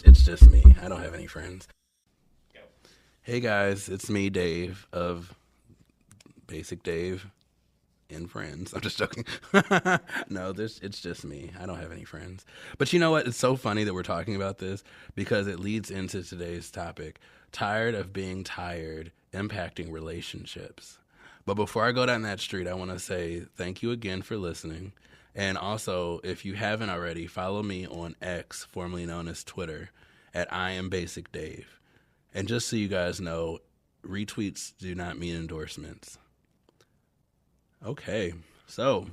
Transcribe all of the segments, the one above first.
It's just me. I don't have any friends. Hey guys, it's me, Dave, of Basic Dave and Friends. I'm just joking. No, it's just me. I don't have any friends. But you know what? It's so funny that we're talking about this because it leads into today's topic. Tired of being tired, impacting relationships. But before I go down that street, I want to say thank you again for listening. And also, if you haven't already, follow me on X, formerly known as Twitter, at IAmBasicDave. And just so you guys know, retweets do not mean endorsements. Okay, so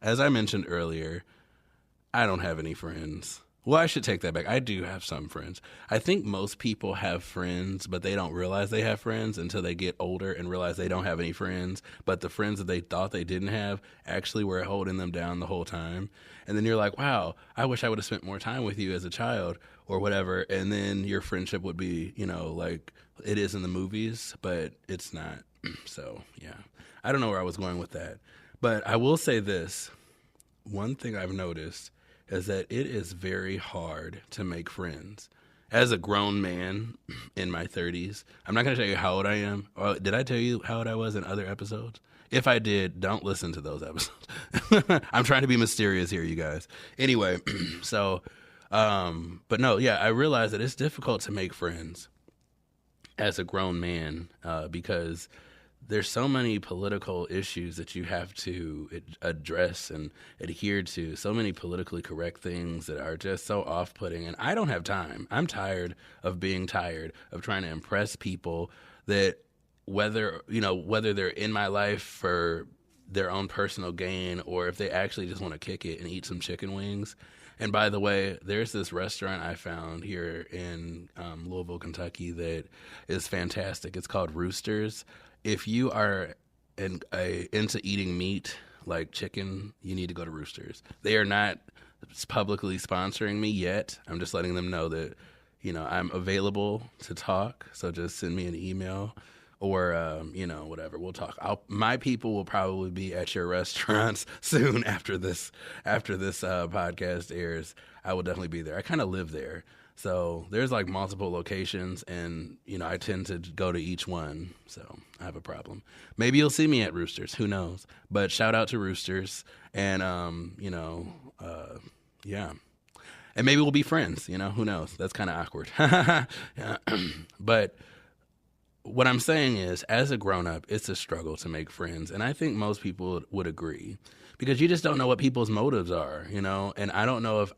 as I mentioned earlier, I don't have any friends. Well, I should take that back. I do have some friends. I think most people have friends, but they don't realize they have friends until they get older and realize they don't have any friends. But the friends that they thought they didn't have actually were holding them down the whole time. And then you're like, wow, I wish I would have spent more time with you as a child or whatever. And then your friendship would be, like it is in the movies, but it's not. So, yeah, I don't know where I was going with that. But I will say this. One thing I've noticed is that it is very hard to make friends. As a grown man in my 30s, I'm not going to tell you how old I am. Did I tell you how old I was in other episodes? If I did, don't listen to those episodes. I'm trying to be mysterious here, you guys. Anyway, so, but no, yeah, I realize that it's difficult to make friends as a grown man because there's so many political issues that you have to address and adhere to, so many politically correct things that are just so off-putting. And I don't have time. I'm tired of being tired of trying to impress people that whether they're in my life for their own personal gain or if they actually just want to kick it and eat some chicken wings. And by the way, there's this restaurant I found here in Louisville, Kentucky that is fantastic. It's called Roosters. If you are into eating meat like chicken, you need to go to Roosters. They are not publicly sponsoring me yet. I'm just letting them know that, I'm available to talk. So just send me an email or, whatever. We'll talk. My people will probably be at your restaurants soon after this podcast airs. I will definitely be there. I kind of live there. So there's like multiple locations and, I tend to go to each one. So I have a problem. Maybe you'll see me at Roosters. Who knows? But shout out to Roosters and, yeah. And maybe we'll be friends, who knows? That's kind of awkward. Yeah. But what I'm saying is as a grown up, it's a struggle to make friends. And I think most people would agree because you just don't know what people's motives are, and I don't know if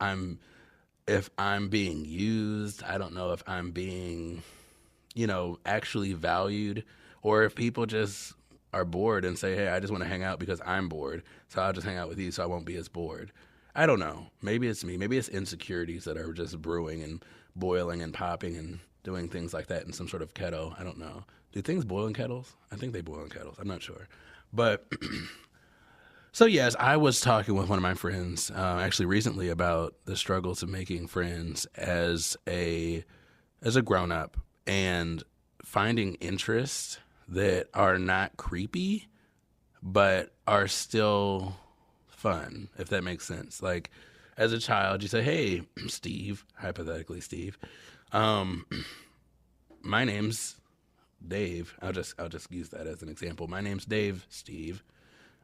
I'm being used. I don't know if I'm being, actually valued or if people just are bored and say, hey, I just want to hang out because I'm bored. So I'll just hang out with you so I won't be as bored. I don't know. Maybe it's me. Maybe it's insecurities that are just brewing and boiling and popping and doing things like that in some sort of kettle. I don't know. Do things boil in kettles? I think they boil in kettles. I'm not sure. But so, yes, I was talking with one of my friends actually recently about the struggles of making friends as a grown-up and finding interests that are not creepy but are still fun, if that makes sense. Like, as a child, you say, hey, Steve, hypothetically Steve, my name's Dave. I'll just use that as an example. My name's Dave, Steve.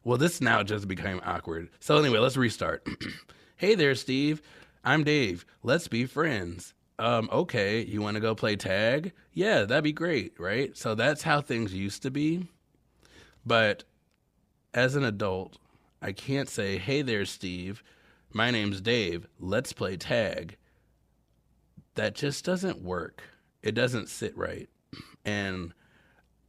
Well, this now just became awkward. So anyway, let's restart. Hey there, Steve. I'm Dave. Let's be friends. Okay, you want to go play tag? Yeah, that'd be great, right? So that's how things used to be. But as an adult, I can't say, hey there, Steve. My name's Dave. Let's play tag. That just doesn't work. It doesn't sit right. And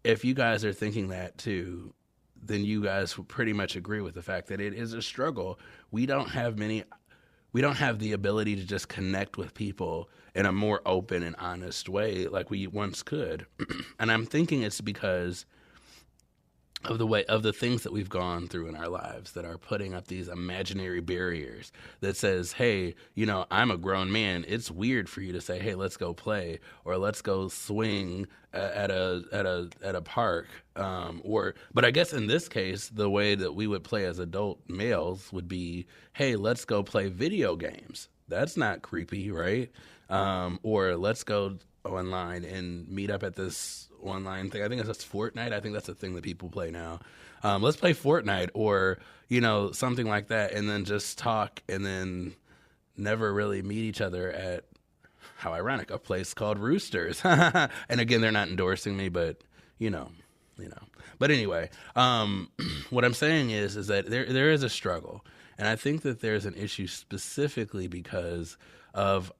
if you guys are thinking that too, then you guys will pretty much agree with the fact that it is a struggle. We don't have the ability to just connect with people in a more open and honest way like we once could. And I'm thinking it's because of the things that we've gone through in our lives that are putting up these imaginary barriers that says, hey, I'm a grown man. It's weird for you to say, hey, let's go play or let's go swing at a park. But I guess in this case, the way that we would play as adult males would be, hey, let's go play video games. That's not creepy, right? Or let's go online and meet up at this online thing. I think it's Fortnite. I think that's a thing that people play now. Let's play Fortnite or, something like that, and then just talk and then never really meet each other at, how ironic, a place called Roosters. And again, they're not endorsing me, but you know. But anyway, what I'm saying is that there is a struggle, and I think that there's an issue specifically because of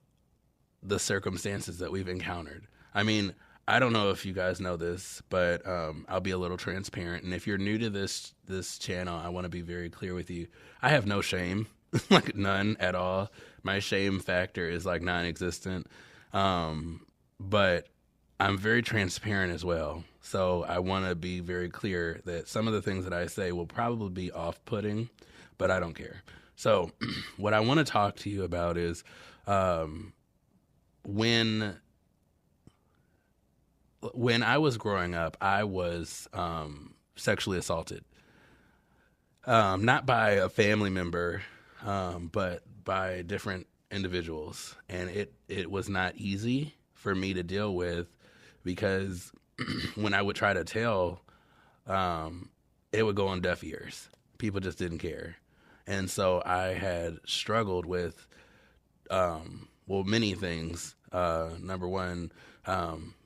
the circumstances that we've encountered. I mean, I don't know if you guys know this, but I'll be a little transparent. And if you're new to this channel, I want to be very clear with you. I have no shame, like none at all. My shame factor is like non-existent. But I'm very transparent as well. So I want to be very clear that some of the things that I say will probably be off-putting, but I don't care. So what I want to talk to you about is when I was growing up, I was sexually assaulted. Not by a family member, but by different individuals. And it was not easy for me to deal with because when I would try to tell, it would go on deaf ears. People just didn't care. And so I had struggled with, many things. Number one,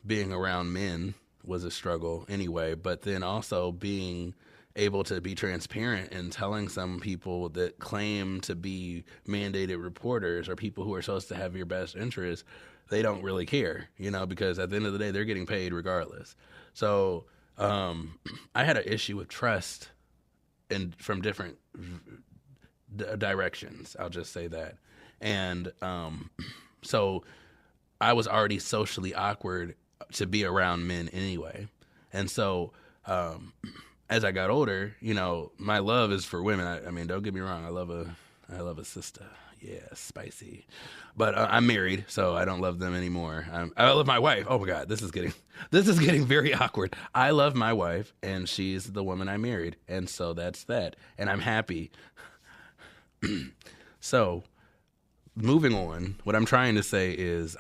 being around men was a struggle anyway, but then also being able to be transparent and telling some people that claim to be mandated reporters or people who are supposed to have your best interest, they don't really care, because at the end of the day, they're getting paid regardless. So I had an issue with trust from different directions. I'll just say that. And so I was already socially awkward to be around men anyway. And so as I got older, my love is for women. I mean, don't get me wrong. I love a sister. Yeah, spicy. But I'm married, so I don't love them anymore. I love my wife. Oh my God, this is getting very awkward. I love my wife, and she's the woman I married, and so that's that. And I'm happy. So, moving on, what I'm trying to say is,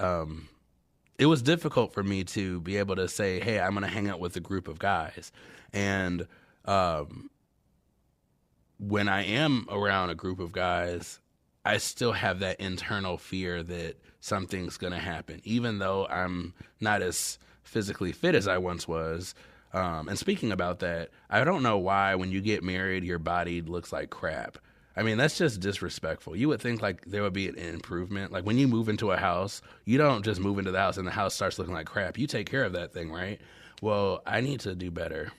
it was difficult for me to be able to say, hey, I'm going to hang out with a group of guys. And when I am around a group of guys, I still have that internal fear that something's going to happen, even though I'm not as physically fit as I once was. And speaking about that, I don't know why when you get married, your body looks like crap. I mean, that's just disrespectful. You would think like there would be an improvement. Like when you move into a house, you don't just move into the house and the house starts looking like crap. You take care of that thing, right? Well, I need to do better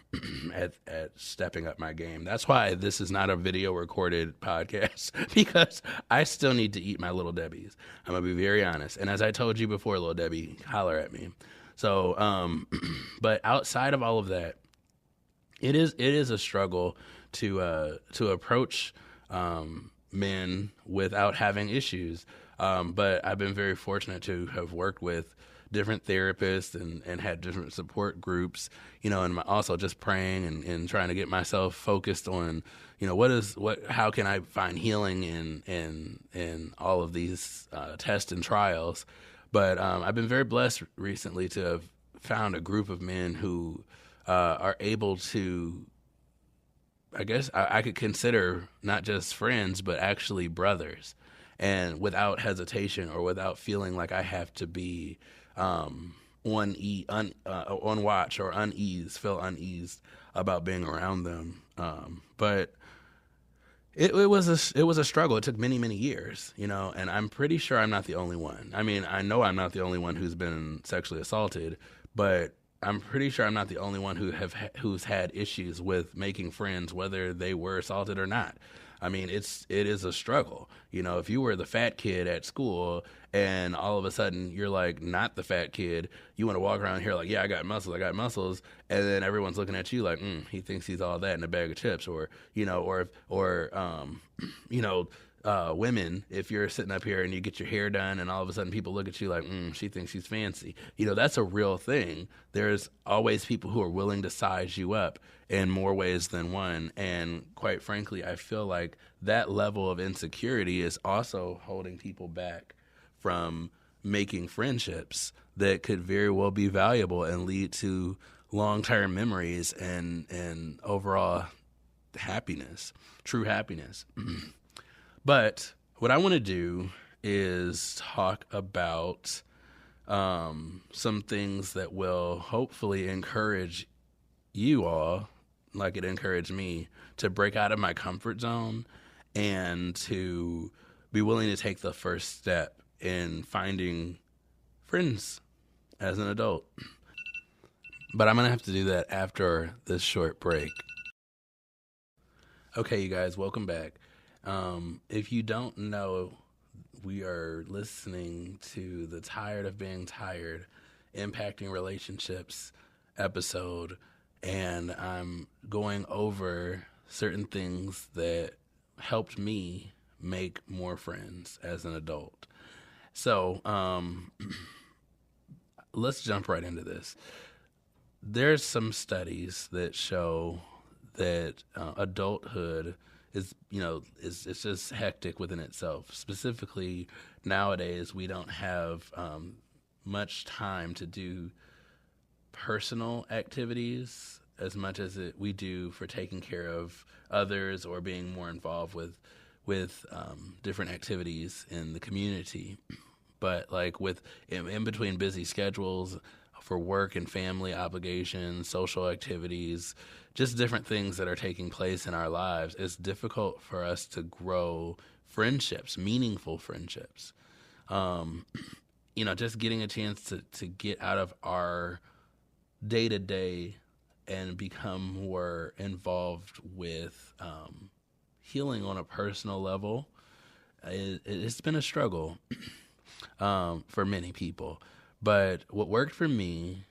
at stepping up my game. That's why this is not a video recorded podcast, because I still need to eat my Little Debbies. I'm going to be very honest. And as I told you before, Little Debbie, holler at me. So, but outside of all of that, it is a struggle to approach men without having issues. But I've been very fortunate to have worked with different therapists and had different support groups, and also just praying and trying to get myself focused on, how can I find healing in all of these tests and trials. But I've been very blessed recently to have found a group of men who are able to, I guess I could consider not just friends, but actually brothers, and without hesitation or without feeling like I have to be on watch or feel uneased about being around them. But it was a struggle. It took many, many years, and I'm pretty sure I'm not the only one. I mean, I know I'm not the only one who's been sexually assaulted, but I'm pretty sure I'm not the only one who's had issues with making friends, whether they were assaulted or not. I mean, it is a struggle. If you were the fat kid at school and all of a sudden you're like not the fat kid, you want to walk around here like, yeah, I got muscles, and then everyone's looking at you like, he thinks he's all that in a bag of chips, or women, if you're sitting up here and you get your hair done and all of a sudden people look at you like, she thinks she's fancy. That's a real thing. There's always people who are willing to size you up in more ways than one. And quite frankly, I feel like that level of insecurity is also holding people back from making friendships that could very well be valuable and lead to long-term memories and overall happiness, true happiness. But what I want to do is talk about some things that will hopefully encourage you all, like it encouraged me, to break out of my comfort zone and to be willing to take the first step in finding friends as an adult. But I'm going to have to do that after this short break. Okay, you guys, welcome back. If you don't know, we are listening to the Tired of Being Tired, Impacting Relationships episode, and I'm going over certain things that helped me make more friends as an adult. So, let's jump right into this. There's some studies that show that adulthood is it's just hectic within itself. Specifically, nowadays, we don't have much time to do personal activities as much as we do for taking care of others or being more involved with different activities in the community. But like in between busy schedules for work and family obligations, social activities, just different things that are taking place in our lives, it's difficult for us to grow friendships, meaningful friendships. Just getting a chance to get out of our day-to-day and become more involved with healing on a personal level, it's been a struggle for many people. But what worked for me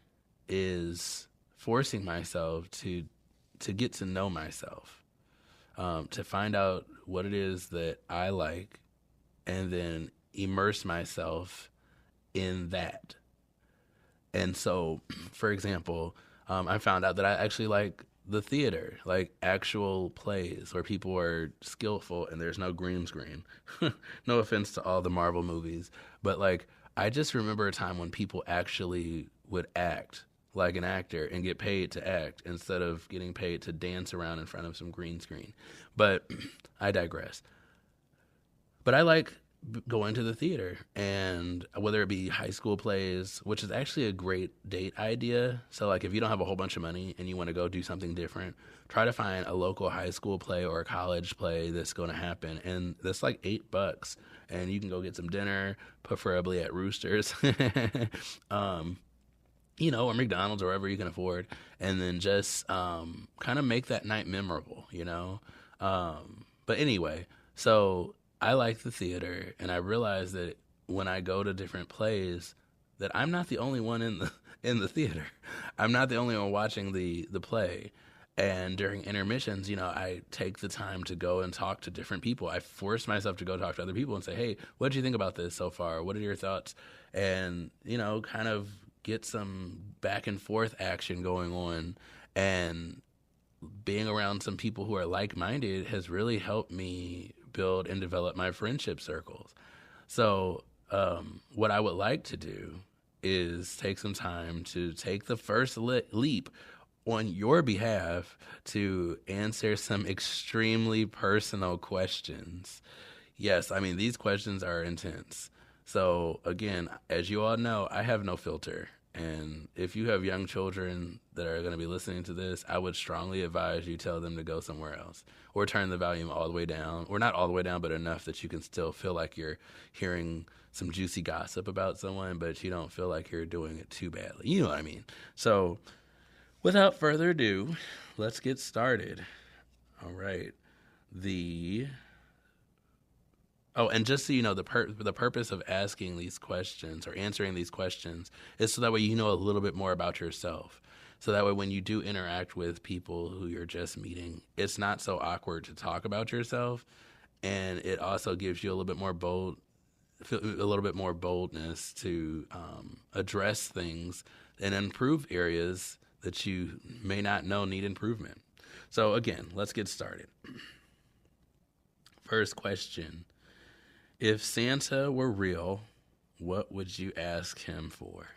is forcing myself to get to know myself, to find out what it is that I like, and then immerse myself in that. And so, for example, I found out that I actually like the theater, like actual plays where people are skillful and there's no green screen. No offense to all the Marvel movies, but like I just remember a time when people actually would act like an actor and get paid to act instead of getting paid to dance around in front of some green screen. But I digress. But I like going to the theater, and whether it be high school plays, which is actually a great date idea. So like if you don't have a whole bunch of money and you want to go do something different, try to find a local high school play or a college play that's going to happen. And that's like $8. And you can go get some dinner, preferably at Roosters, or McDonald's or wherever you can afford. And then just kind of make that night memorable, But anyway, so I like the theater, and I realize that when I go to different plays, that I'm not the only one in the theater. I'm not the only one watching the play. And during intermissions, I take the time to go and talk to different people. I force myself to go talk to other people and say, hey, what did you think about this so far? What are your thoughts? And, kind of get some back and forth action going on. And being around some people who are like-minded has really helped me build and develop my friendship circles. So what I would like to do is take some time to take the first leap on your behalf to answer some extremely personal questions. Yes, these questions are intense. So again, as you all know, I have no filter. And if you have young children that are going to be listening to this, I would strongly advise you tell them to go somewhere else or turn the volume all the way down, or not all the way down, but enough that you can still feel like you're hearing some juicy gossip about someone, but you don't feel like you're doing it too badly. You know what I mean? So without further ado, let's get started. All right. And just so you know, the purpose of asking these questions or answering these questions is so that way you know a little bit more about yourself. So that way when you do interact with people who you're just meeting, it's not so awkward to talk about yourself, and it also gives you a little bit more boldness to address things and improve areas that you may not know need improvement. So again, let's get started. First question: if Santa were real, what would you ask him for?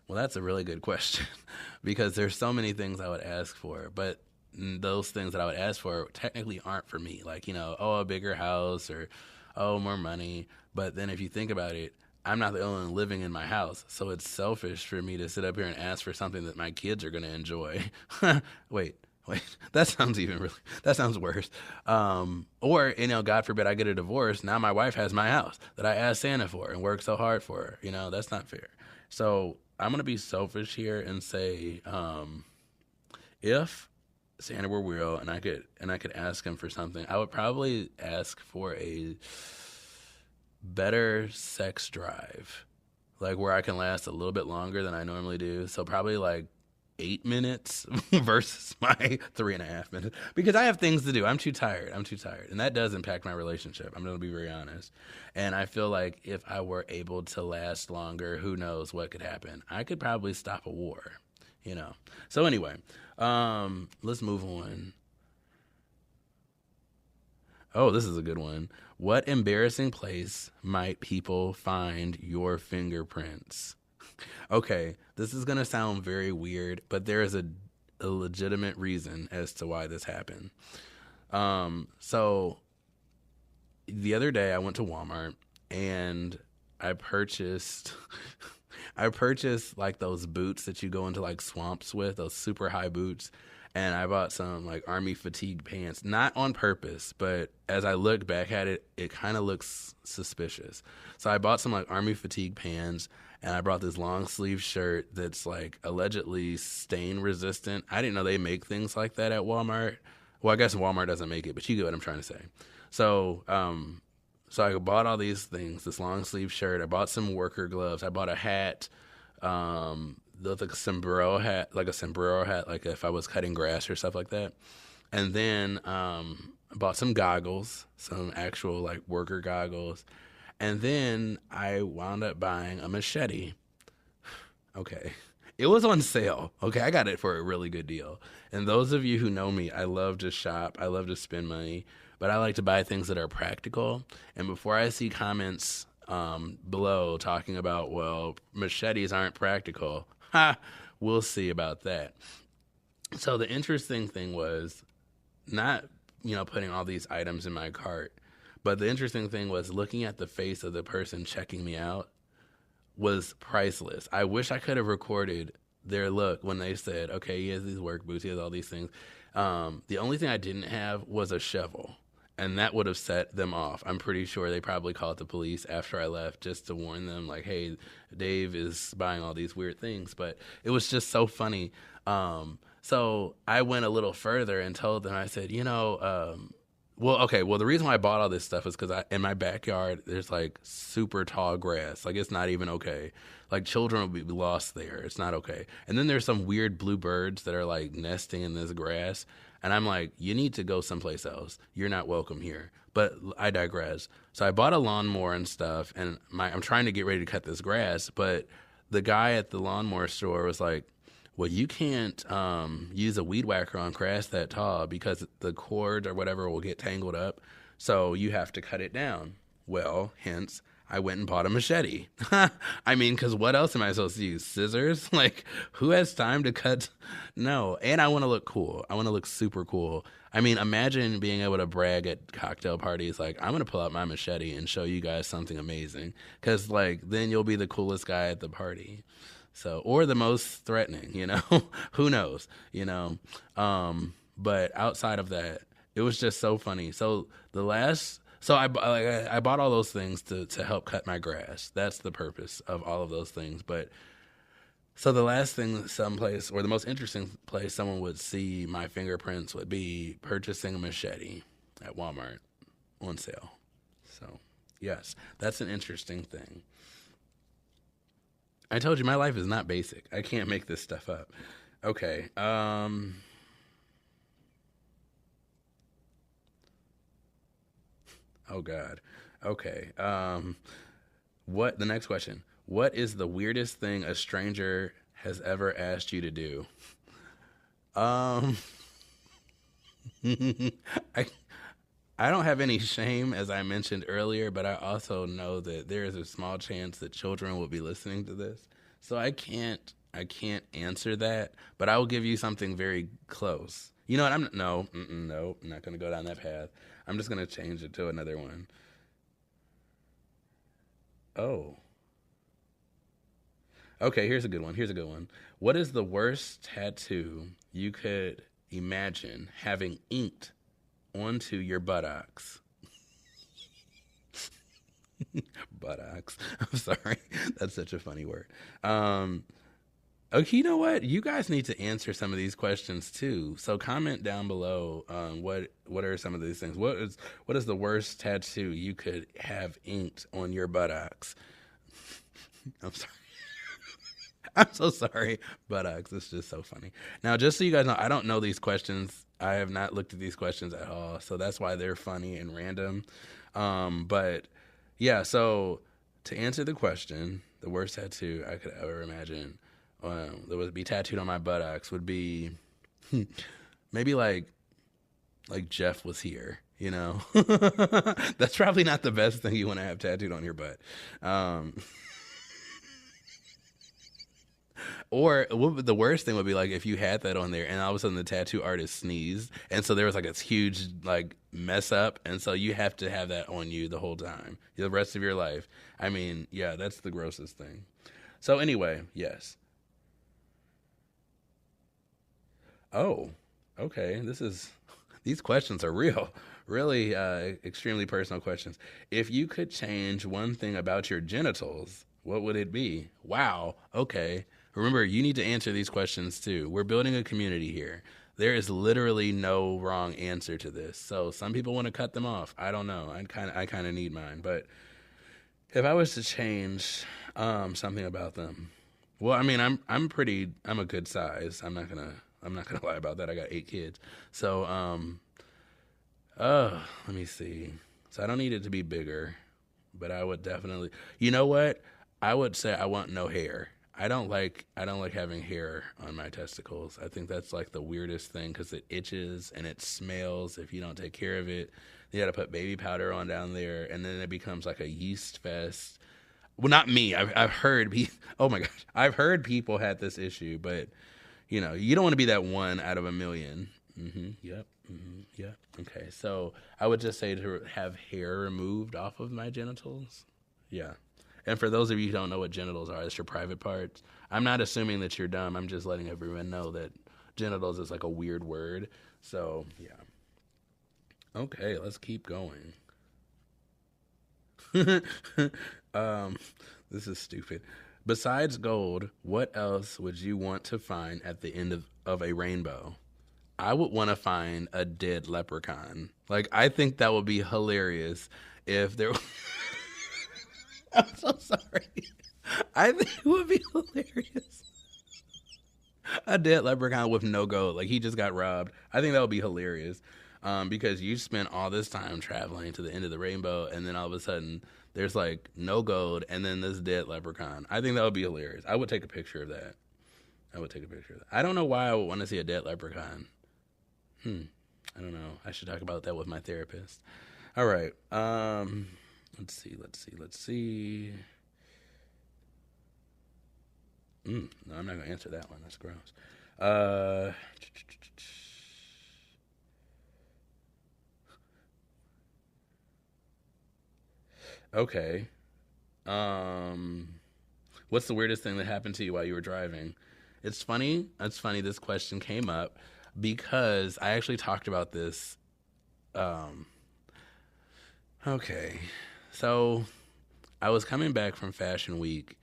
Well, that's a really good question because there's so many things I would ask for, but those things that I would ask for technically aren't for me. Like, a bigger house or, more money. But then if you think about it, I'm not the only one living in my house. So it's selfish for me to sit up here and ask for something that my kids are going to enjoy. Wait, that sounds worse. Or, God forbid I get a divorce. Now my wife has my house that I asked Santa for and worked so hard for. That's not fair. So I'm going to be selfish here and say, if Santa were real and I could ask him for something, I would probably ask for a better sex drive, like where I can last a little bit longer than I normally do. So probably like 8 minutes versus my 3.5 minutes, because I have things to do. I'm too tired. And that does impact my relationship. I'm going to be very honest. And I feel like if I were able to last longer, who knows what could happen. I could probably stop a war, So anyway, let's move on. Oh, this is a good one. What embarrassing place might people find your fingerprints? Okay, this is going to sound very weird, but there is a legitimate reason as to why this happened. So the other day I went to Walmart and I purchased like those boots that you go into like swamps with, those super high boots. And I bought some like army fatigue pants, not on purpose, but as I look back at it, it kind of looks suspicious. So I bought some like army fatigue pants, and I brought this long sleeve shirt that's like allegedly stain resistant. I didn't know they make things like that at Walmart. Well, I guess Walmart doesn't make it, but you get what I'm trying to say. So I bought all these things, this long sleeve shirt. I bought some worker gloves. I bought a hat, like a sombrero hat, like if I was cutting grass or stuff like that. And then I bought some goggles, some actual like worker goggles. And then I wound up buying a machete. Okay. It was on sale. Okay, I got it for a really good deal. And those of you who know me, I love to shop. I love to spend money. But I like to buy things that are practical. And before I see comments below talking about, well, machetes aren't practical, we'll see about that. So the interesting thing was not, putting all these items in my cart, but the interesting thing was looking at the face of the person checking me out was priceless. I wish I could have recorded their look when they said, okay, he has these work boots, he has all these things. The only thing I didn't have was a shovel, and that would have set them off. I'm pretty sure they probably called the police after I left just to warn them, like, hey, Dave is buying all these weird things. But it was just so funny. So I went a little further and told them, I said, the reason why I bought all this stuff is because in my backyard, there's like super tall grass. Like, it's not even okay. Like, children will be lost there. It's not okay. And then there's some weird blue birds that are like nesting in this grass. And I'm like, you need to go someplace else. You're not welcome here. But I digress. So I bought a lawnmower and stuff, and I'm trying to get ready to cut this grass. But the guy at the lawnmower store was like, well, you can't use a weed whacker on grass that tall because the cord or whatever will get tangled up. So you have to cut it down. Well, hence, I went and bought a machete. I mean, because what else am I supposed to use? Scissors? Like, who has time to cut? No. And I want to look cool. I want to look super cool. I mean, imagine being able to brag at cocktail parties. Like, I'm going to pull out my machete and show you guys something amazing. Because, like, then you'll be the coolest guy at the party. So, or the most threatening, who knows, but outside of that, it was just so funny. So I bought all those things to help cut my grass. That's the purpose of all of those things. But so the last thing someplace, or the most interesting place someone would see my fingerprints would be purchasing a machete at Walmart on sale. So yes, that's an interesting thing. I told you my life is not basic. I can't make this stuff up. Okay. Oh God. Okay. The next question? What is the weirdest thing a stranger has ever asked you to do? Um, I I don't have any shame, as I mentioned earlier, but I also know that there is a small chance that children will be listening to this. So I can't answer that, but I will give you something very close. You know what? No, I'm not going to go down that path. I'm just going to change it to another one. Oh. Okay, here's a good one. Here's a good one. What is the worst tattoo you could imagine having inked onto your buttocks? Buttocks. I'm sorry. That's such a funny word. Okay, you know what? You guys need to answer some of these questions too. So comment down below. What are some of these things? What is the worst tattoo you could have inked on your buttocks? I'm sorry. I'm so sorry, buttocks. It's just so funny. Now, just so you guys know, I don't know these questions. I have not looked at these questions at all, so that's why they're funny and random. But yeah, so to answer the question, the worst tattoo I could ever imagine that would be tattooed on my buttocks would be maybe like Jeff was here. You know, that's probably not the best thing you want to have tattooed on your butt. Or the worst thing would be like if you had that on there and all of a sudden the tattoo artist sneezed. And so there was like this huge like mess up. And so you have to have that on you the whole time, the rest of your life. I mean, yeah, that's the grossest thing. So anyway, yes. Oh, okay. These questions are real, really extremely personal questions. If you could change one thing about your genitals, what would it be? Wow. Okay. Remember, you need to answer these questions too. We're building a community here. There is literally no wrong answer to this. So some people want to cut them off. I don't know. I kind of need mine. But if I was to change something about them, well, I mean, I'm a good size. I'm not gonna lie about that. I got 8 kids. So let me see. So I don't need it to be bigger, but I would definitely. You know what? I would say I want no hair. I don't like having hair on my testicles. I think that's like the weirdest thing because it itches and it smells if you don't take care of it. You got to put baby powder on down there, and then it becomes like a yeast fest. Well, not me. I've heard. Oh my gosh, I've heard people had this issue, but you don't want to be that one out of a million. Yep. Yep. Okay. So I would just say to have hair removed off of my genitals. Yeah. And for those of you who don't know what genitals are, it's your private parts. I'm not assuming that you're dumb. I'm just letting everyone know that genitals is like a weird word. So, yeah. Okay, let's keep going. This is stupid. Besides gold, what else would you want to find at the end of a rainbow? I would want to find a dead leprechaun. Like, I think that would be hilarious if there I'm so sorry. I think it would be hilarious. A dead leprechaun with no gold. Like he just got robbed. I think that would be hilarious. Because you spent all this time traveling to the end of the rainbow and then all of a sudden there's like no gold and then this dead leprechaun. I think that would be hilarious. I would take a picture of that. I don't know why I would want to see a dead leprechaun. I don't know. I should talk about that with my therapist. All right. Let's see. No, I'm not going to answer that one. That's gross. Okay. What's the weirdest thing that happened to you while you were driving? It's funny. This question came up because I actually talked about this. Okay. So I was coming back from Fashion Week.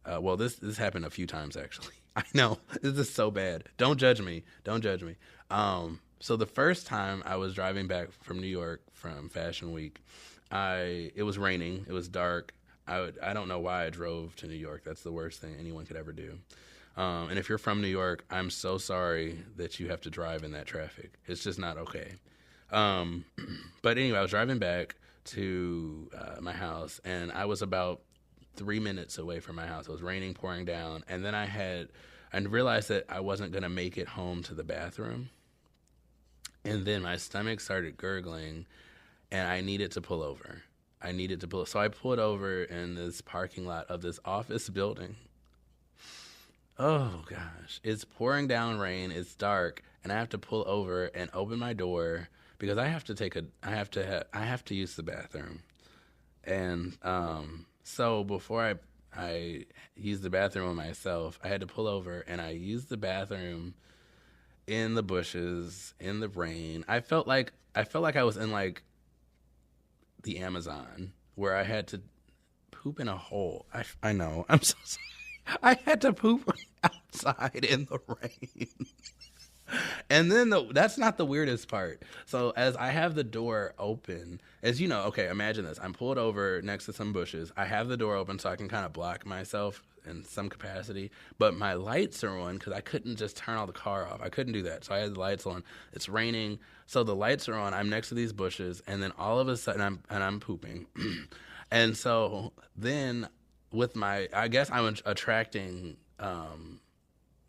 Well, this happened a few times actually. I know this is so bad. Don't judge me. So the first time I was driving back from New York from Fashion Week, it was raining. It was dark. I don't know why I drove to New York. That's the worst thing anyone could ever do. And if you're from New York, I'm so sorry that you have to drive in that traffic. It's just not okay. But anyway, I was driving back to my house, and I was about 3 minutes away from my house. It was raining, pouring down, and then I realized that I wasn't going to make it home to the bathroom, and then my stomach started gurgling, and I needed to pull over. So I pulled over in this parking lot of this office building. Oh gosh, it's pouring down rain, it's dark, and I have to pull over and open my door because I have to use the bathroom. And so before I used the bathroom on myself, I had to pull over and I used the bathroom in the bushes, in the rain. I felt like I was in like the Amazon, where I had to poop in a hole. I know. I'm so sorry. I had to poop outside in the rain. And then that's not the weirdest part. So as I have the door open, as you know, okay, imagine this. I'm pulled over next to some bushes. I have the door open so I can kind of block myself in some capacity. But my lights are on because I couldn't just turn all the car off. I couldn't do that. So I had the lights on. It's raining. So the lights are on. I'm next to these bushes. And then all of a sudden I'm pooping. And so then I guess I'm attracting,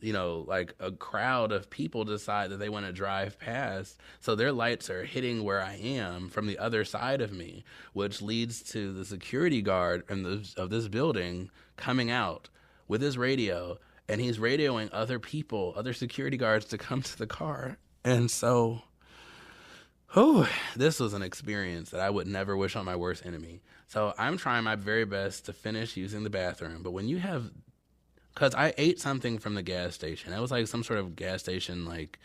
like a crowd of people decide that they want to drive past. So their lights are hitting where I am from the other side of me, which leads to the security guard of this building coming out with his radio. And he's radioing other security guards to come to the car. And so, this was an experience that I would never wish on my worst enemy. So I'm trying my very best to finish using the bathroom. But when you have... Because I ate something from the gas station. It was like some sort of gas station, like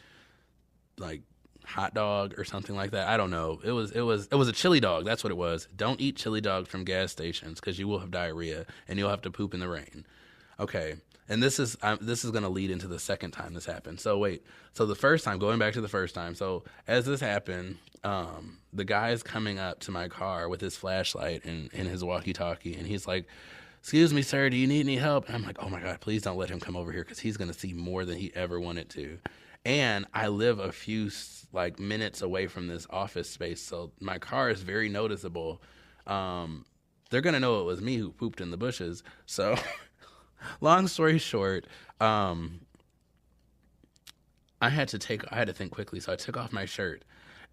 hot dog or something like that. I don't know. It was a chili dog. That's what it was. Don't eat chili dogs from gas stations because you will have diarrhea and you'll have to poop in the rain. Okay. And this is going to lead into the second time this happened. So wait. So the first time, going back to the first time. So as this happened, the guy is coming up to my car with his flashlight and his walkie-talkie, and he's like, "Excuse me, sir, do you need any help?" And I'm like, oh my God, please don't let him come over here because he's going to see more than he ever wanted to. And I live a few minutes away from this office space, so my car is very noticeable. They're going to know it was me who pooped in the bushes. So long story short, I had to think quickly. So I took off my shirt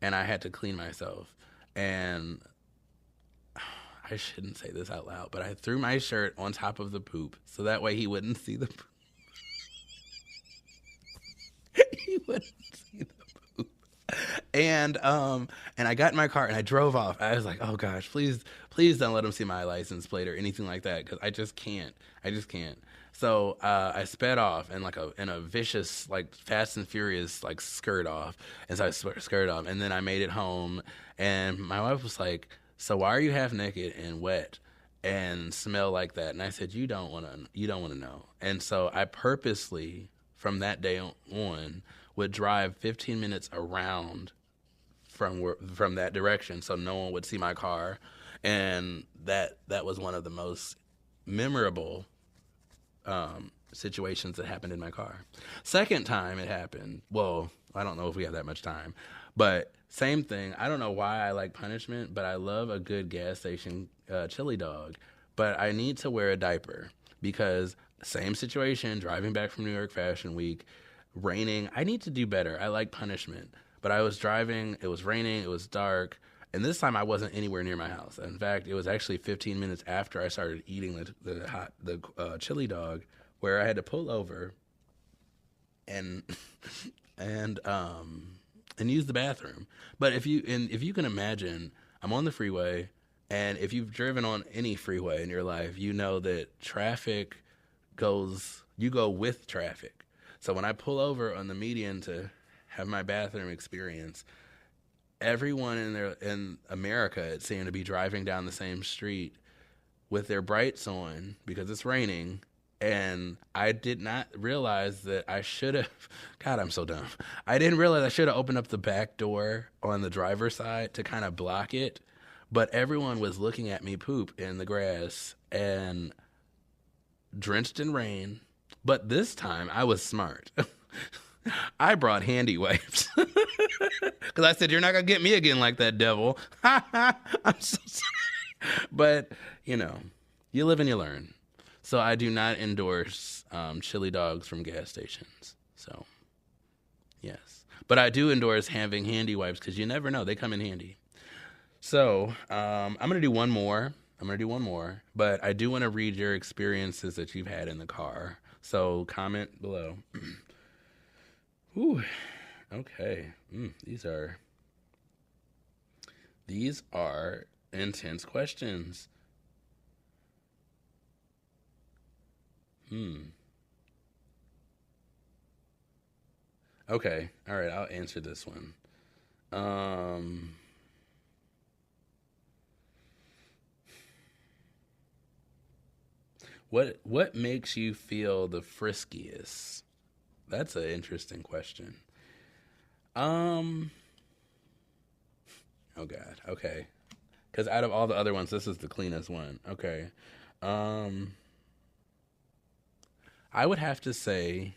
and I had to clean myself. And I shouldn't say this out loud, but I threw my shirt on top of the poop so that way he wouldn't see the poop. He wouldn't see the poop. And I got in my car and I drove off. I was like, oh gosh, please don't let him see my license plate or anything like that, because I just can't. So I sped off in in a vicious, Fast and Furious, skirt off. And so I skirted off, and then I made it home, and my wife was like, "So why are you half naked and wet and smell like that?" And I said, "You don't want to know." And so I purposely, from that day on, would drive 15 minutes around from that direction so no one would see my car. And that was one of the most memorable situations that happened in my car. Second time it happened, well, I don't know if we have that much time, but same thing. I don't know why I like punishment, but I love a good gas station chili dog. But I need to wear a diaper because same situation, driving back from New York Fashion Week, raining. I need to do better. I like punishment. But I was driving, it was raining, it was dark, and this time I wasn't anywhere near my house. In fact, it was actually 15 minutes after I started eating the chili dog, where I had to pull over and use the bathroom. But if you can imagine, I'm on the freeway, and if you've driven on any freeway in your life, you know that you go with traffic. So when I pull over on the median to have my bathroom experience, everyone in America, it seemed to be driving down the same street with their brights on because it's raining. And I did not realize that I should have, God, I'm so dumb. I didn't realize I should have opened up the back door on the driver's side to kind of block it. But everyone was looking at me poop in the grass and drenched in rain. But this time I was smart. I brought handy wipes because I said, you're not going to get me again like that, devil. I'm so sorry. But, you know, you live and you learn. So I do not endorse chili dogs from gas stations. So, yes. But I do endorse having handy wipes because you never know. They come in handy. So I'm going to do one more. But I do want to read your experiences that you've had in the car. So comment below. Ooh, okay. These are intense questions. Okay. All right. I'll answer this one. What makes you feel the friskiest? That's an interesting question. Oh God. Okay. Because out of all the other ones, this is the cleanest one. Okay. I would have to say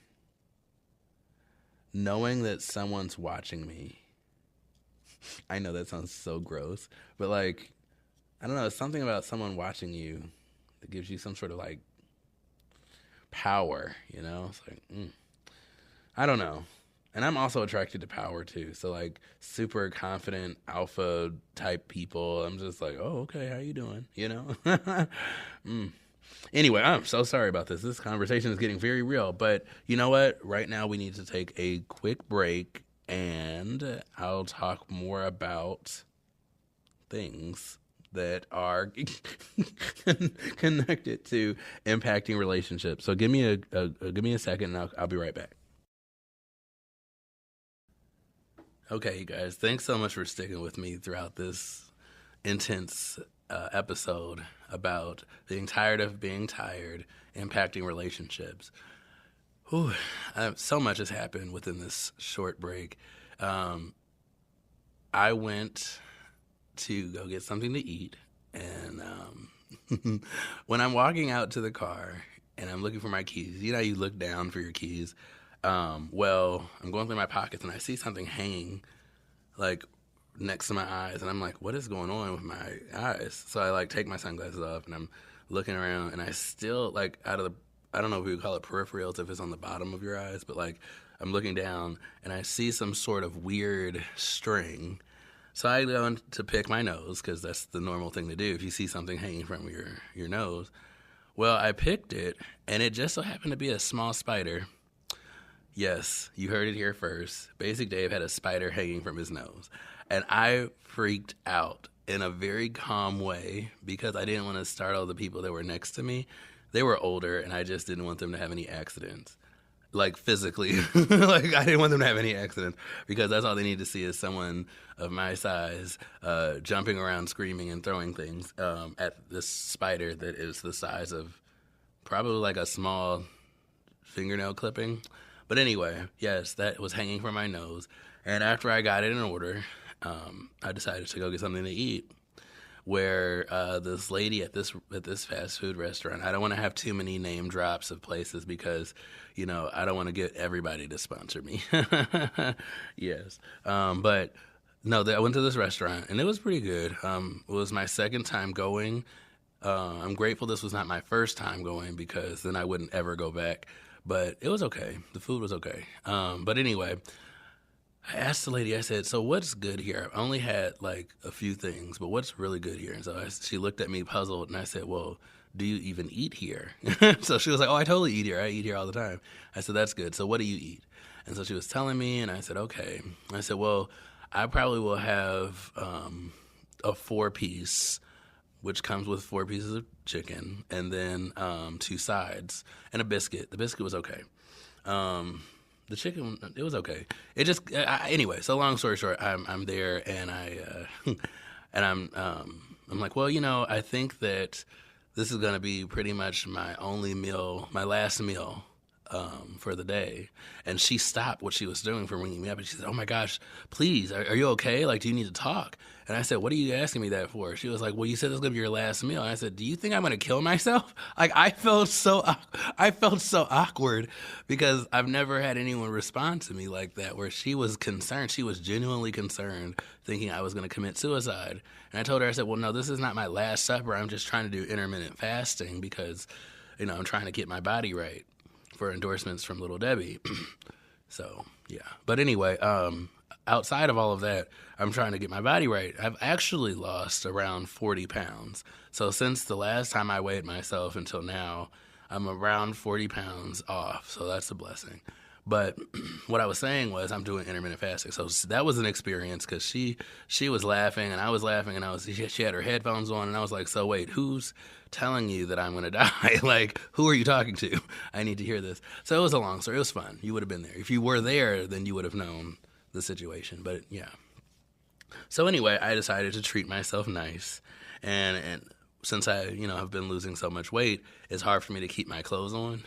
knowing that someone's watching me. I know that sounds so gross, but like, I don't know, it's something about someone watching you that gives you some sort of like power, you know? It's like, I don't know. And I'm also attracted to power too. So like super confident alpha type people, I'm just like, oh, okay, how you doing? You know? Anyway, I'm so sorry about this. This conversation is getting very real. But you know what? Right now we need to take a quick break and I'll talk more about things that are connected to impacting relationships. So give me a second and I'll be right back. Okay, you guys, thanks so much for sticking with me throughout this intense episode about being tired of being tired, impacting relationships. Whew, so much has happened within this short break. I went to go get something to eat, and when I'm walking out to the car and I'm looking for my keys, you know, you look down for your keys. Well, I'm going through my pockets and I see something hanging like next to my eyes, and I'm like, what is going on with my eyes? So I like take my sunglasses off and I'm looking around, and I still like out of the, I don't know if we would call it peripherals if it's on the bottom of your eyes, but like I'm looking down and I see some sort of weird string. So I go to pick my nose because that's the normal thing to do if you see something hanging from your nose. Well, I picked it and it just so happened to be a small spider. Yes, you heard it here first. Basic Dave had a spider hanging from his nose. And I freaked out in a very calm way because I didn't want to startle the people that were next to me. They were older, and I just didn't want them to have any accidents. Like, physically. Like, I didn't want them to have any accidents because that's all they need to see is someone of my size jumping around, screaming, and throwing things at this spider that is the size of probably like a small fingernail clipping. But anyway, yes, that was hanging from my nose. And after I got it in order, I decided to go get something to eat. Where this lady at this fast food restaurant, I don't want to have too many name drops of places because, you know, I don't want to get everybody to sponsor me. Yes. But no, I went to this restaurant and it was pretty good. It was my second time going. I'm grateful this was not my first time going because then I wouldn't ever go back. But it was okay. The food was okay. But anyway, I asked the lady, I said, so what's good here? I only had like a few things, but what's really good here? And so she looked at me puzzled and I said, well, do you even eat here? So she was like, oh, I totally eat here. I eat here all the time. I said, that's good. So what do you eat? And so she was telling me and I said, okay. I said, well, I probably will have a 4-piece, which comes with 4 pieces of chicken and then 2 sides and a biscuit. The biscuit was okay. The chicken, it was okay. It just anyway. So long story short, I'm there and I'm like, well, you know, I think that this is gonna be pretty much my only meal, my last meal for the day. And she stopped what she was doing from ringing me up. And she said, oh my gosh, please, are you okay? Like, do you need to talk? And I said, what are you asking me that for? She was like, well, you said this was going to be your last meal. And I said, do you think I'm going to kill myself? Like, I felt so awkward because I've never had anyone respond to me like that, where she was concerned. She was genuinely concerned, thinking I was going to commit suicide. And I told her, I said, well, no, this is not my last supper. I'm just trying to do intermittent fasting because, I'm trying to get my body right for endorsements from Little Debbie. So, yeah. But anyway, outside of all of that, I'm trying to get my body right. I've actually lost around 40 pounds. So since the last time I weighed myself until now, I'm around 40 pounds off. So that's a blessing. But what I was saying was I'm doing intermittent fasting. So that was an experience because she was laughing and I was laughing and she had her headphones on and I was like, so wait, who's telling you that I'm going to die? Like, who are you talking to? I need to hear this. So it was a long story. It was fun. You would have been there. If you were there, then you would have known the situation. But yeah. So anyway, I decided to treat myself nice. And since I, have been losing so much weight, it's hard for me to keep my clothes on.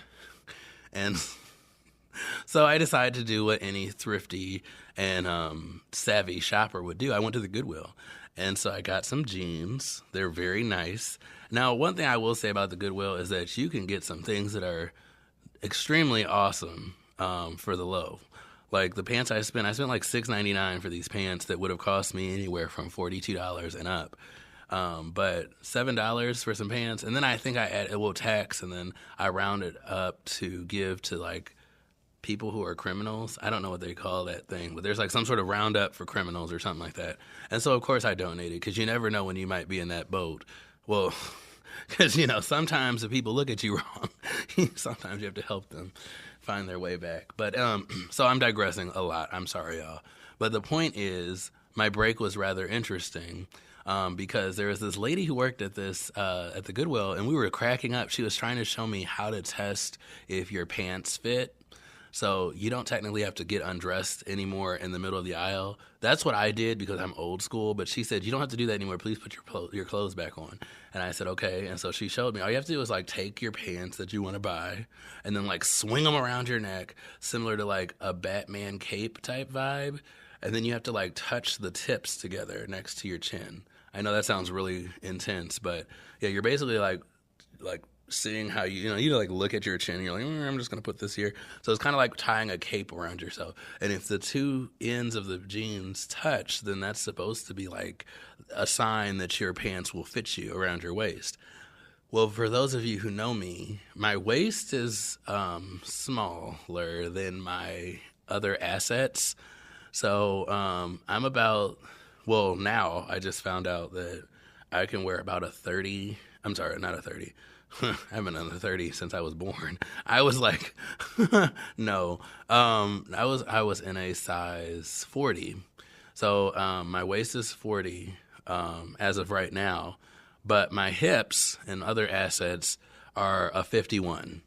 And so I decided to do what any thrifty and savvy shopper would do. I went to the Goodwill. And so I got some jeans. They're very nice. Now, one thing I will say about the Goodwill is that you can get some things that are extremely awesome for the low. Like the pants I spent like $6.99 for these pants that would have cost me anywhere from $42 and up. But $7 for some pants. And then I think I added, tax, and then I rounded up to give to like people who are criminals. I don't know what they call that thing, but there's like some sort of roundup for criminals or something like that. And so, of course, I donated because you never know when you might be in that boat. Well, because, sometimes if people look at you wrong, sometimes you have to help them find their way back. But so I'm digressing a lot. I'm sorry, y'all. But the point is my break was rather interesting because there was this lady who worked at at the Goodwill, and we were cracking up. She was trying to show me how to test if your pants fit. So you don't technically have to get undressed anymore in the middle of the aisle. That's what I did because I'm old school. But she said, you don't have to do that anymore. Please put your clothes back on. And I said, okay. And so she showed me. All you have to do is like take your pants that you want to buy and then like swing them around your neck, similar to like a Batman cape type vibe. And then you have to like touch the tips together next to your chin. I know that sounds really intense, but yeah, you're basically like seeing how you like look at your chin and you're like, I'm just going to put this here. So it's kind of like tying a cape around yourself. And if the two ends of the jeans touch, then that's supposed to be like a sign that your pants will fit you around your waist. Well, for those of you who know me, my waist is smaller than my other assets. So I'm about, now I just found out that I can wear about a 30. I'm sorry, not a 30. I haven't done the 30 since I was born. I was like, no. I was in a size 40. So my waist is 40 as of right now, but my hips and other assets are a 51.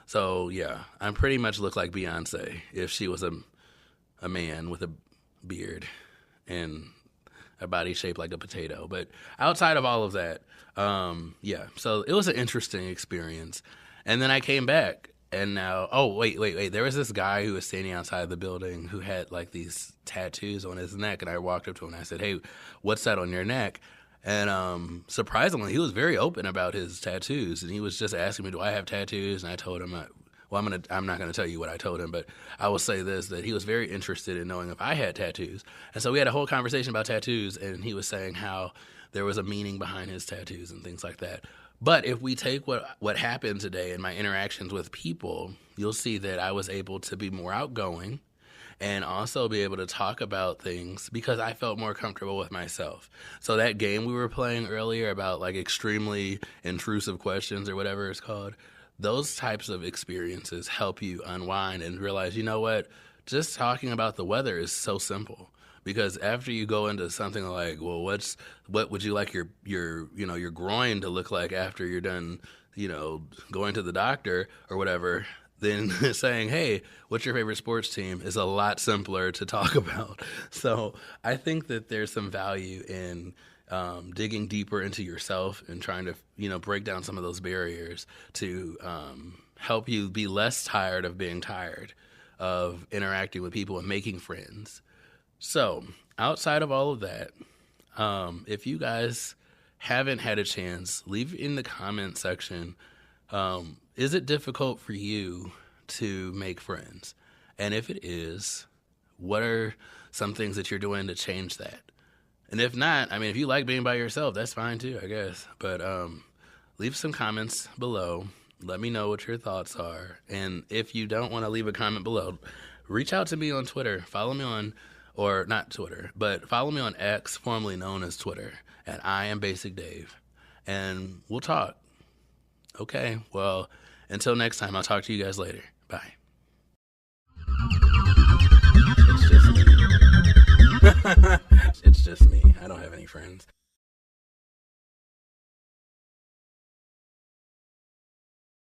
So yeah, I pretty much look like Beyonce if she was a man with a beard and a body shaped like a potato. But outside of all of that, so it was an interesting experience. And then I came back and now, wait. There was this guy who was standing outside the building who had like these tattoos on his neck. And I walked up to him and I said, hey, what's that on your neck? And surprisingly, he was very open about his tattoos. And he was just asking me, do I have tattoos? And I told him, I'm not going to tell you what I told him, but I will say this, that he was very interested in knowing if I had tattoos. And so we had a whole conversation about tattoos, and he was saying how there was a meaning behind his tattoos and things like that. But if we take what happened today in my interactions with people, you'll see that I was able to be more outgoing and also be able to talk about things because I felt more comfortable with myself. So that game we were playing earlier about like extremely intrusive questions or whatever it's called, those types of experiences help you unwind and realize, you know what, just talking about the weather is so simple. Because after you go into something like, well, what would you like your groin to look like after you're done, going to the doctor or whatever, then saying, hey, what's your favorite sports team is a lot simpler to talk about. So I think that there's some value in digging deeper into yourself and trying to, break down some of those barriers to help you be less tired of being tired of interacting with people and making friends. So outside of all of that, if you guys haven't had a chance, leave in the comment section, is it difficult for you to make friends? And if it is, what are some things that you're doing to change that? And if not, if you like being by yourself, that's fine too, I guess. But leave some comments below. Let me know what your thoughts are. And if you don't want to leave a comment below, reach out to me on Twitter. Follow me on, or not Twitter, but follow me on X, formerly known as Twitter, at IAmBasicDave. And we'll talk. Okay, well, until next time, I'll talk to you guys later. Bye. It's just me. It's just me. I don't have any friends.